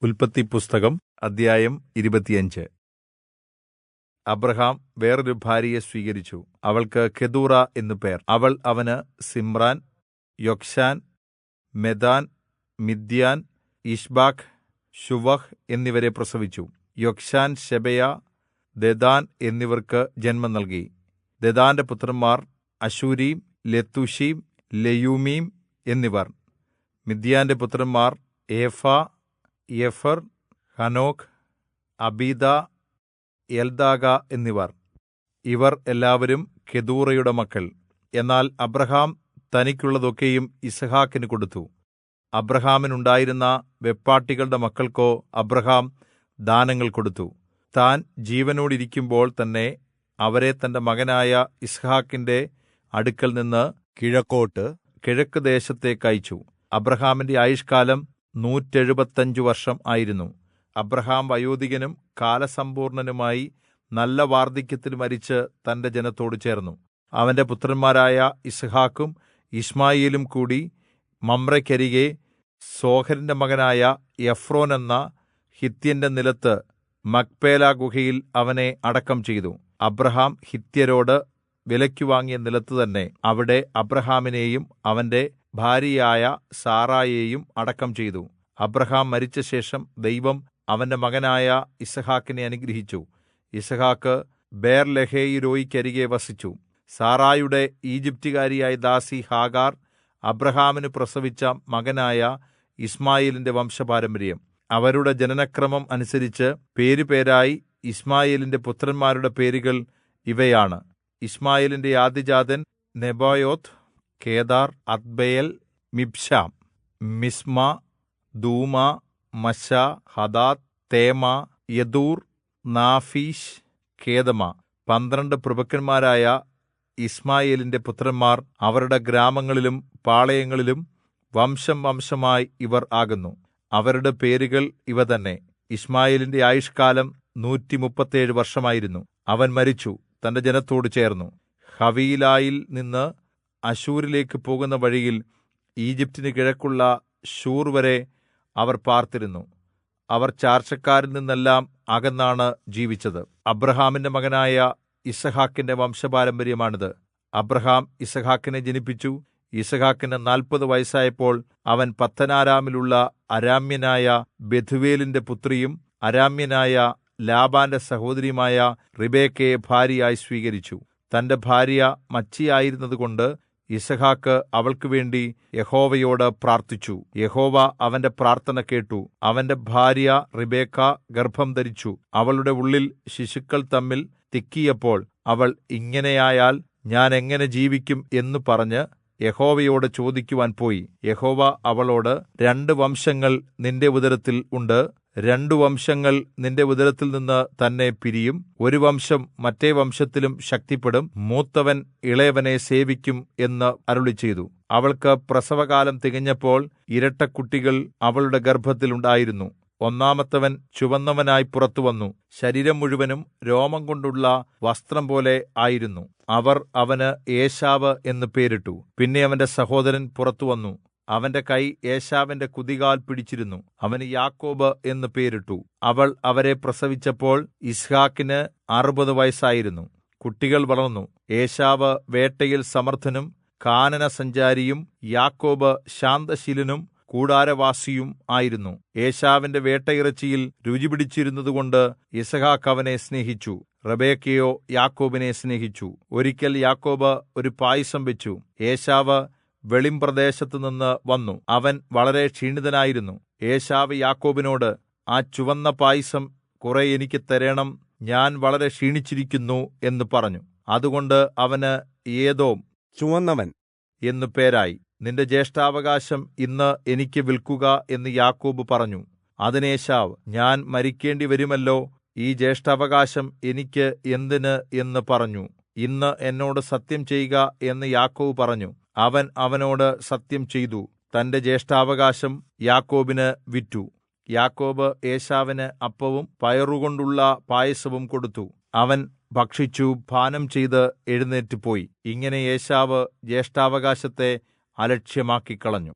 ഉല്പത്തിപ്പുസ്തകം അദ്ധ്യായം 25. അബ്രാഹാം വേറൊരു ഭാര്യയെ സ്വീകരിച്ചു. അവൾക്ക് കെതൂറാ എന്നു പേർ. അവൾ അവന് സിമ്രാൻ, യൊക്ശാൻ, മെദാൻ, മിദ്യാൻ, യിശ്ബാക്, ശൂവഹ് എന്നിവരെ പ്രസവിച്ചു. യൊക്ശാൻ ശെബയാ, ദെദാൻ എന്നിവർക്ക് ജന്മം നൽകി. ദെദാന്റെ പുത്രന്മാർ അശൂരീം, ലെത്തൂശീം, ലെയുമ്മീം എന്നിവർ. മിദ്യാന്റെ പുത്രന്മാർ ഏഫാ, യഫർ, ഹനോക്, അബീദാ, എൽദാഗാ എന്നിവർ. ഇവർ എല്ലാവരും കെതൂറയുടെ മക്കൾ. എന്നാൽ അബ്രാഹാം തനിക്കുള്ളതൊക്കെയും യിസ്ഹാക്കിന് കൊടുത്തു. അബ്രാഹാമിനുണ്ടായിരുന്ന വെപ്പാട്ടികളുടെ മക്കൾക്കോ അബ്രാഹാം ദാനങ്ങൾ കൊടുത്തു. താൻ ജീവനോടിരിക്കുമ്പോൾ തന്നെ അവരെ തന്റെ മകനായ യിസ്ഹാക്കിന്റെ അടുക്കൽ നിന്ന് കിഴക്ക് ദേശത്തേക്ക് അയച്ചു. അബ്രാഹാമിന്റെ ആയുഷ്കാലം 175 വർഷം ആയിരുന്നു. അബ്രാഹാം വയോധികനും കാലസമ്പൂർണ്ണനുമായി നല്ല വാർദ്ധക്യത്തിൽ മരിച്ച് തന്റെ ജനത്തോട് ചേർന്നു. അവന്റെ പുത്രന്മാരായ യിസ്ഹാക്കും യിശ്മായേലും കൂടി മമ്രേക്കരികെ സോഹരിന്റെ മകനായ എഫ്രോൻ എന്ന ഹിത്യന്റെ നിലത്ത് മക്പേലാ ഗുഹയിൽ അവനെ അടക്കം ചെയ്തു. അബ്രാഹാം ഹിത്യരോട് വിലയ്ക്കു വാങ്ങിയ നിലത്ത് തന്നെ അവിടെ അബ്രാഹാമിനെയും അവന്റെ ഭാര്യയായ സാറായെയും അടക്കം ചെയ്തു. അബ്രാഹാം മരിച്ചശേഷം ദൈവം അവന്റെ മകനായ യിസ്ഹാക്കിനെ അനുഗ്രഹിച്ചു. യിസ്ഹാക്ക് ബേർലഹയിരോയിക്കരികെ വസിച്ചു. സാറായുടെ ഈജിപ്റ്റുകാരിയായ ദാസി ഹാഗാർ അബ്രാഹാമിന് പ്രസവിച്ച മകനായ യിശ്മായേലിന്റെ വംശപാരമ്പര്യം. അവരുടെ ജനനക്രമം അനുസരിച്ച് പേരുപേരായി യിശ്മായേലിന്റെ പുത്രന്മാരുടെ പേരുകൾ ഇവയാണ്. യിശ്മായേലിന്റെ ആദ്യജാതൻ Nebaioth, Kedar, അദ്ബേൽ, Mibsam, Misma, ദൂമ, മശ, Hadad, തേമ, യദൂർ, Naphish, കേദമ. 12 പ്രഭുക്കന്മാരായ യിശ്മായേലിന്റെ പുത്രന്മാർ അവരുടെ ഗ്രാമങ്ങളിലും പാളയങ്ങളിലും വംശം വംശമായി ഇവർ ആകുന്നു. അവരുടെ പേരുകൾ ഇവ തന്നെ. യിശ്മായേലിന്റെ ആയുഷ്കാലം 137 വർഷമായിരുന്നു. അവൻ മരിച്ചു തന്റെ ജനത്തോട് ചേർന്നു. ഹവീലായിൽ നിന്ന് അശൂരിലേക്ക് പോകുന്ന വഴിയിൽ ഈജിപ്റ്റിന് കിഴക്കുള്ള ശൂർ വരെ അവർ പാർത്തിരുന്നു. അവർ ചാർച്ചക്കാരിൽ നിന്നെല്ലാം അകന്നാണ് ജീവിച്ചത്. അബ്രാഹാമിന്റെ മകനായ യിസ്ഹാക്കിന്റെ വംശപാരമ്പര്യമാണിത്. അബ്രാഹാം യിസ്ഹാക്കിനെ ജനിപ്പിച്ചു. യിസ്ഹാക്കിന് 40 വയസ്സായപ്പോൾ അവൻ പദ്ദൻഅരാമിലുള്ള അരാമ്യനായ ബെഥുവേലിന്റെ പുത്രിയും അരാമ്യനായ ലാബാന്റെ സഹോദരിയുമായ റിബെക്കയെ ഭാര്യയായി സ്വീകരിച്ചു. തന്റെ ഭാര്യ മച്ചിയായിരുന്നതുകൊണ്ട് യിസ്ഹാക്ക് അവൾക്ക് വേണ്ടി യഹോവയോട് പ്രാർത്ഥിച്ചു. യഹോവ അവന്റെ പ്രാർത്ഥന കേട്ടു. അവന്റെ ഭാര്യ റിബെക്ക ഗർഭം ധരിച്ചു. അവളുടെ ഉള്ളിൽ ശിശുക്കൾ തമ്മിൽ തിക്കിയപ്പോൾ അവൾ, ഇങ്ങനെയായാൽ ഞാൻ എങ്ങനെ ജീവിക്കും എന്നു പറഞ്ഞ് യഹോവയോട് ചോദിക്കുവാൻ പോയി. യഹോവ അവളോട്, 2 വംശങ്ങൾ നിന്റെ ഉദരത്തിൽ ഉണ്ട്. 2 വംശങ്ങൾ നിന്റെ ഉദരത്തിൽ നിന്ന് തന്നെ പിരിയും. ഒരു വംശം മറ്റേ വംശത്തിലും ശക്തിപ്പെടും. മൂത്തവൻ ഇളയവനെ സേവിക്കും എന്ന് അരുളിച്ചെയ്തു. അവൾക്ക് പ്രസവകാലം തികഞ്ഞപ്പോൾ ഇരട്ടക്കുട്ടികൾ അവളുടെ ഗർഭത്തിൽ ഉണ്ടായിരുന്നു. ഒന്നാമത്തവൻ ചുവന്നവനായി പുറത്തുവന്നു. ശരീരം മുഴുവനും രോമം കൊണ്ടുള്ള വസ്ത്രം പോലെ ആയിരുന്നു. അവർ അവന് ഏശാവ് എന്ന് പേരിട്ടു. പിന്നെ അവന്റെ സഹോദരൻ പുറത്തുവന്നു. അവന്റെ കൈ ഏശാവിന്റെ കുതികാൽ പിടിച്ചിരുന്നു. അവന് യാക്കോബ് എന്ന് പേരിട്ടു. അവൾ അവരെ പ്രസവിച്ചപ്പോൾ യിസ്ഹാക്കിന് 60 വയസ്സായിരുന്നു. കുട്ടികൾ വളർന്നു. ഏശാവ് വേട്ടയിൽ സമർത്ഥനും കാനനസഞ്ചാരിയും യാക്കോബ് ശാന്തശീലനും കൂടാരവാസിയും ആയിരുന്നു. ഏശാവിന്റെ വേട്ടയിറച്ചിയിൽ രുചി പിടിച്ചിരുന്നതുകൊണ്ട് യിസ്ഹാക്ക് അവനെ സ്നേഹിച്ചു. റിബെക്കയോ യാക്കോബിനെ സ്നേഹിച്ചു. ഒരിക്കൽ യാക്കോബ് ഒരു പായസം വെച്ചു. ഏശാവ് വെളിമ്പ്രദേശത്തുനിന്ന് വന്നു. അവൻ വളരെ ക്ഷീണിതനായിരുന്നു. ഏശാവ് യാക്കോബിനോട്, ആ ചുവന്ന പായസം കുറെ എനിക്ക് തരേണം, ഞാൻ വളരെ ക്ഷീണിച്ചിരിക്കുന്നു എന്ന് പറഞ്ഞു. അതുകൊണ്ട് അവന് ഏദോം, ചുവന്നവൻ എന്നു പേരായി. നിന്റെ ജ്യേഷ്ഠാവകാശം ഇന്ന് എനിക്ക് വിൽക്കുക എന്ന് യാക്കോബ് പറഞ്ഞു. അതിന് ഏശാവ്, ഞാൻ മരിക്കേണ്ടി വരുമല്ലോ, ഈ ജ്യേഷ്ഠാവകാശം എനിക്ക് എന്തിന് എന്ന് പറഞ്ഞു. ഇന്ന് എന്നോട് സത്യം ചെയ്യുക എന്ന് യാക്കോബ് പറഞ്ഞു. അവൻ അവനോട് സത്യം ചെയ്തു. തന്റെ ജ്യേഷ്ഠാവകാശം യാക്കോബിന് വിറ്റു. യാക്കോബ് ഏശാവിന് അപ്പവും പയറുകൊണ്ടുള്ള പായസവും കൊടുത്തു. അവൻ ഭക്ഷിച്ചു പാനം ചെയ്ത് എഴുന്നേറ്റ് പോയി. ഇങ്ങനെ ഏശാവ് ജ്യേഷ്ഠാവകാശത്തെ അലക്ഷ്യമാക്കിക്കളഞ്ഞു.